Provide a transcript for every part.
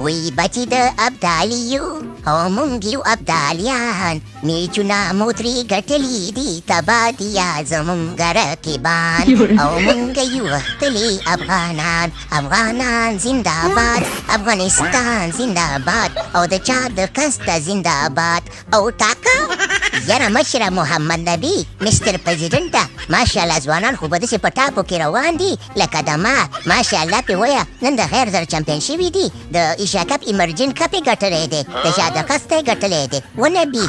وی بچی د ابدالیو او مونږ یو ابدالیان میچونه موتري ګټلي دي تبا دیا زمونږ رقیبان او مونږ یو غښتلي افغانان زنده‌باد افغانستان زنده‌باد او د چا د کسته زنده‌باد او ټاکه یاره مشره محمد نبی مستر پرزیدنټه ماشاءالله ځوانان خو به داسې په ټاپو کې روان دي لکه د ما ماشاءالله پې وایه نن د خیر زر چمپین شوي دي د ایشا کپ ایمرجن کپ یې ګټلی دی د شا د کسته یې ګټلی دی ونبي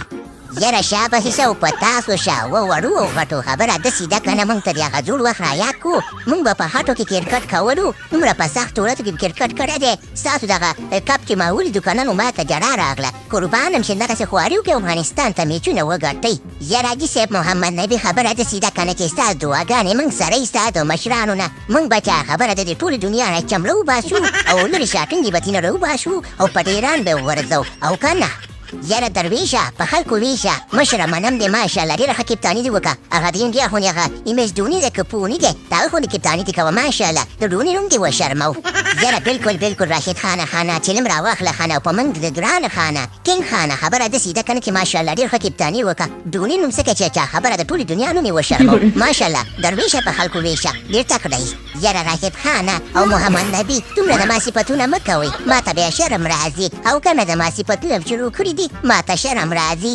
یاره شابه حصه و په تاسو شه وړو او غټو خبره داسې ده که نه موږ ته د هغه زوړ وخت رایاد کړو موږ به په خټو کې کرکټ کولو دومره په سختو ورځو کې کرکټ کړی دی ستاسو دغه کپ چې ما ولیدو که نه نو ما ته جړا راغله قربان یم چې دغسې خواري وکړئ افغانستان ته میچونه وګټئ یاره حاجي صاحب محمد نبي خبره داسې ده که نه چې ستا دعاګانې موږ سره یې ستا د مشرانو نه موږ به چا خبره ده د ټولې دنیا نه چمړه وباسو او لرې شاټنګې به تینه راوباسو او په ډیران به وغورځو او که نه یاره درویشه په خلکو ویشه مشره منم دی ماشاءالله ډېره ښه کپتاني دې وکړه هغه د انډیا خو هغه ایمیج دوني دی که پوني دی د هغه خو د کپتاني دې کوه ماشاءالله د ډوني نوم دې وشرمو یاره بلکل راشد خانه چلم راواخله خانه او په منځ د ګرانه خانه کینګ خانه خبره داسې ده که نه چې ماشاءالله ډېر ښه کپتاني وکړه ډوني نوم څه چې چا خبره د ټولې دنیا نوم یې وشرمو ماشاءالله درویشه په خلکو ویشه ډېر تکړه یې یاره راشد خانه او محمد نبي دومره د ما صفتونه مه کوئ ما ته بیا شرم راځي او که مې د ما صفتونه شروع کړي دي ما ته شرم راځي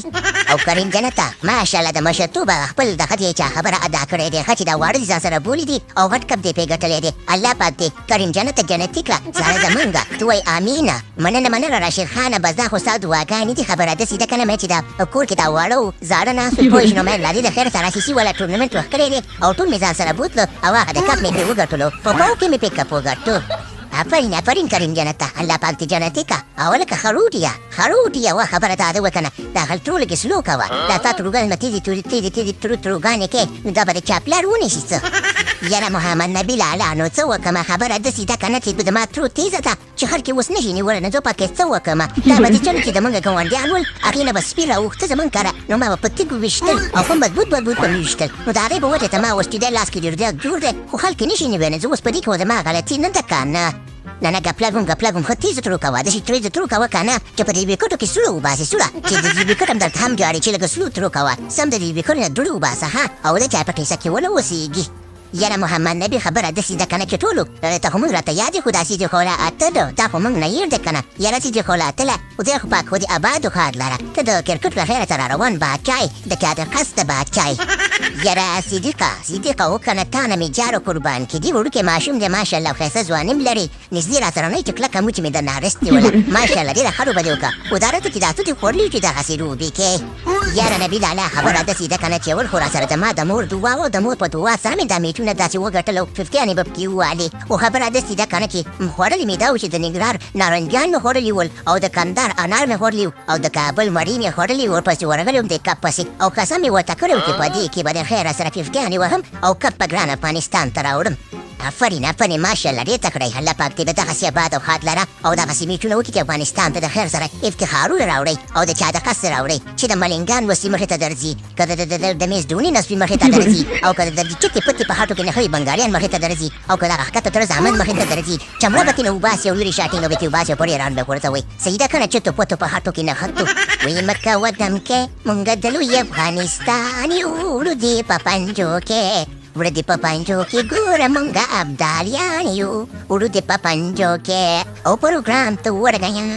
او کریم جنته ماشاءالله د مشرتوبه خپل دغه دې چا خبره ادا کړې دی ښه چې دا واړه دې ځان سره بولي دي او غټ کپ دې پې ګټلی دی الله پاک دې کریم جنته جنتي کړه زړه زمونږه ته وایي امینه مننه راشد خانه بس دا خو ستا دعاګانې دي خبره داسې ده که نه مې چې دا کور کې دا واړه زاړه ناست وو پوه شي نو مې لا دې د خیر سره سیسي والا ټورنمنټ وخت کړی دی او ټول مې ځان سره بوتلو او هغه د کپ مې پرې وګټلو په پاو کې مې پې کپ وګټو آفرین کریم جنته الله پاک دې جنتي که او لکه خروټیه وه خبره تا ده وکنه دا هغه ټولو کې سلو کوه دا تا تروګانې نه تیزې تروګانې کې نو دا به د چا پلار ونیسي څه یاره محمد نبي لالا نو څه وکړمه خبره داسې ده که نه چې زما ترو تیزه ده چې خلک یې اوس نه شي نیولی نو زه پکې څه وکړمه دا به د چلو چې زمونږ ګاونډیان ول هغې نه به سپي راوښته زمونږ کره نو ما به په تیږو ویشتل او ښه مضبوط به مې ویشتل نو د هغې به وجه ته ما اوس چې دی لاس کې ډېر جوړ دی خو خلک یې نه شي نیولی زه اوس په دې کې زما غلطي نه ده که نه نه ګپلګم ښه تیزه ترو کوه داسې تیزه ترو کوه که نه چې په دې ویکټو کې سلو وباسې سوله چې د دې ویکټ هم درته هم جاړي چې لږه سلو ترو کوه سم د دې ویکټو نه دوړې وباسه ها او د چا په ټیسه کې ونه اوسېږي یاره محمد نبي خبره داسې ده که نه چې ټولو ته خو موږ راته یاد خو داسې دې خو لا اته ده دا خو موږ نه هېر دی که نه یاره چې دې خو لا اتله خدای خو پاک خو دې آبادو ښار لره ته د کرکټ له خیره ته را روان باچا یې د چا د قصده باچا یې یاره صدیقه و که نه تا نه مې جارو قربان کېدي وړوکی ماشوم دی ماشاءالله ښایسته ځواني م لري نږدې را سره نه چې کلکه موچ مې درنه اخیستې وله ماشاءالله ډېره ښه لوبه دې وکړه خو دا راته چې دا څه دې خوړلي چې دغسې لوبې کې یاره نبي لالا خبره داسې ده که نه چې اول خو را سره زما د مور دعا و د مور په دعا سره مې دا میچونه داسې وګټل او 50 به پکې ووالې خو خبره داسې ده که نه چې خوړلي مې دا و چې د ننګرهار نارنجان مې خوړلي ول او د کندهار انار مې خوړلي او د کابل مڼې مې خوړلي ورپسې ورغلی وم د کپ پسې او قسم مې ورته کړی و چې په دې کې به د خیره سره 50 وهم او کپ په ګران افغانستان ته راوړم آفرین ماشاءالله ډېر تکړه یې الله پاک دې به دغسې آباد او ښاد لره او دغسې میچونه وکړي چې افغانستان ته د خیر سره افتخارونه راوړئ او د چا د قصد راوړئ چې د ملنګان وسلې مخې ته درځي که د میزدوني نسلي مخې ته درځي او که د چټې پټې په خټو کې نښوي بنګالیان مخې ته درځي او که دغه ښکته تره زامن مخې ته درځي چمړه به ترېنه وباسي او لرې شاټینګ به ترې وباسي او پورې ایران به غورځوئ صحیح ده که نه چټو پټو په خټو کې نښتو وایي مه کوه دم کې مونږ د لوی افغانستان یو وړو دې په پنجو کې وړو دې په پنجو کې ګوره مونږ ابدالیان یو وړو دې په پنجو کې او پروګرام ته ورغیم